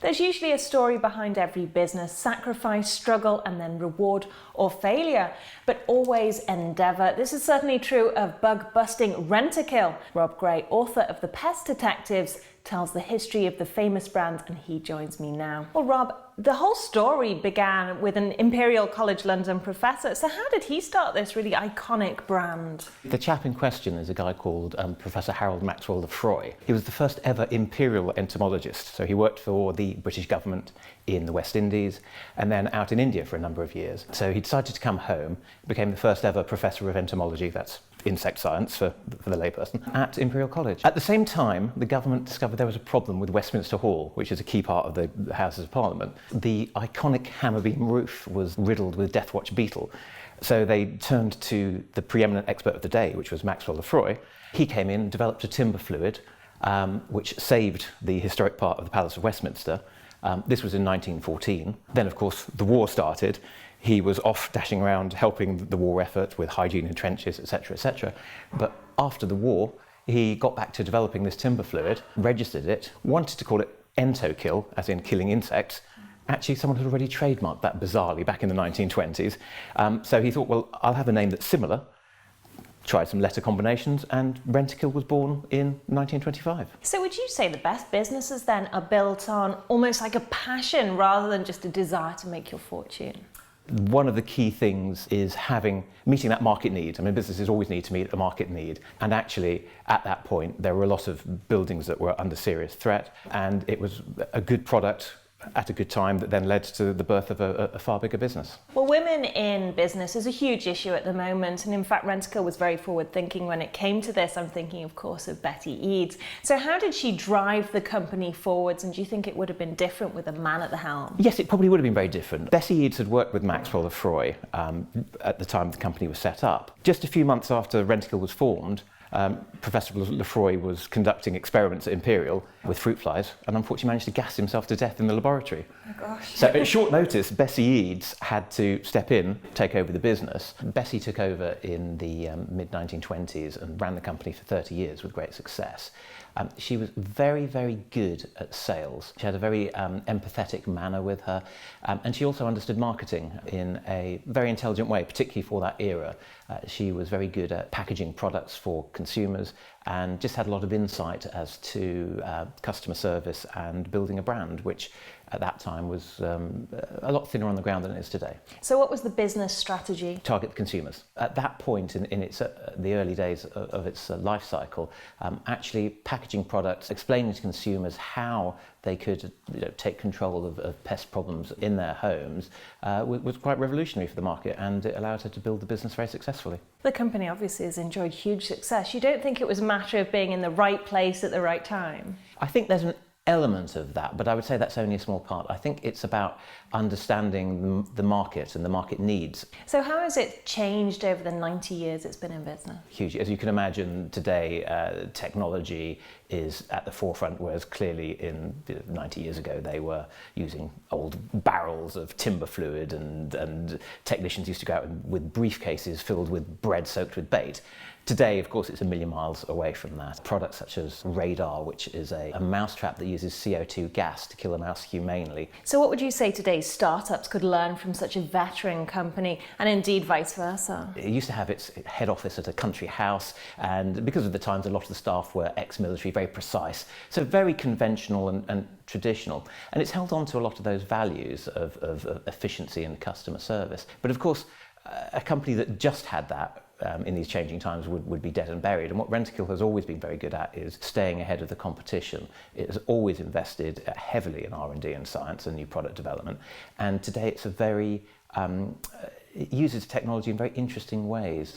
There's usually a story behind every business: sacrifice, struggle, and then reward or failure, but always endeavour. This is certainly true of bug-busting Rentokil. Rob Gray, author of the Pest Detectives, tells the history of the famous brand, and he joins me now. Well, Rob, the whole story began with an Imperial College London professor. So how did he start this really iconic brand? The chap in question is a guy called Professor Harold Maxwell Lefroy. He was the first ever imperial entomologist. So he worked for the British government in the West Indies and then out in India for a number of years. So he decided to come home, became the first ever professor of entomology, that's insect science for the layperson, at Imperial College. At the same time, the government discovered there was a problem with Westminster Hall, which is a key part of the Houses of Parliament. The iconic hammerbeam roof was riddled with Death Watch beetle. So they turned to the preeminent expert of the day, which was Maxwell Lefroy. He came in and developed a timber fluid, which saved the historic part of the Palace of Westminster. This was in 1914. Then, of course, the war started. He was off dashing around helping the war effort with hygiene in trenches, etc., etc. But after the war, he got back to developing this timber fluid, registered it, wanted to call it Entokill, as in killing insects. Actually, someone had already trademarked that bizarrely back in the 1920s. So he thought, well, I'll have a name that's similar. Tried some letter combinations, and Rentokil was born in 1925. So would you say the best businesses then are built on almost like a passion rather than just a desire to make your fortune? One of the key things is meeting that market need. I mean, businesses always need to meet a market need. And actually, at that point, there were a lot of buildings that were under serious threat, and it was a good product at a good time that then led to the birth of a far bigger business. Well, women in business is a huge issue at the moment, and in fact Rentokil was very forward thinking when it came to this. I'm thinking of course of Betty Eads. So how did she drive the company forwards, and do you think it would have been different with a man at the helm? Yes, it probably would have been very different. Betty Eads had worked with Maxwell Lefroy at the time the company was set up. Just a few months after Rentokil was formed, Professor Lefroy was conducting experiments at Imperial with fruit flies and unfortunately managed to gas himself to death in the laboratory. Oh gosh. So at short notice, Bessie Eads had to step in, take over the business. Bessie took over in the mid-1920s and ran the company for 30 years with great success. She was very, very good at sales. She had a very empathetic manner with her, and she also understood marketing in a very intelligent way, particularly for that era. She was very good at packaging products for consumers and just had a lot of insight as to customer service and building a brand, which at that time was a lot thinner on the ground than it is today. So what was the business strategy? Target the consumers. At that point in its, the early days of its life cycle, actually packaging products, explaining to consumers how they could take control of pest problems in their homes was quite revolutionary for the market, and it allowed her to build the business very successfully. The company obviously has enjoyed huge success. You don't think it was a matter of being in the right place at the right time? I think there's an element of that, but I would say that's only a small part. I think it's about understanding the market and the market needs. So how has it changed over the 90 years it's been in business? Huge. As you can imagine, today technology is at the forefront, whereas clearly in 90 years ago they were using old barrels of timber fluid, and technicians used to go out with briefcases filled with bread soaked with bait. Today, of course, it's a million miles away from that. Products such as radar, which is a mousetrap that uses CO2 gas to kill a mouse humanely. So what would you say today's startups could learn from such a veteran company, and indeed vice versa? It used to have its head office at a country house, and because of the times, a lot of the staff were ex-military, very precise, so very conventional and traditional. And it's held on to a lot of those values of efficiency and customer service. But of course, a company that just had that in these changing times would be dead and buried. And what Rentokil has always been very good at is staying ahead of the competition. It has always invested heavily in R&D and science and new product development. And today it's a very, it uses technology in very interesting ways.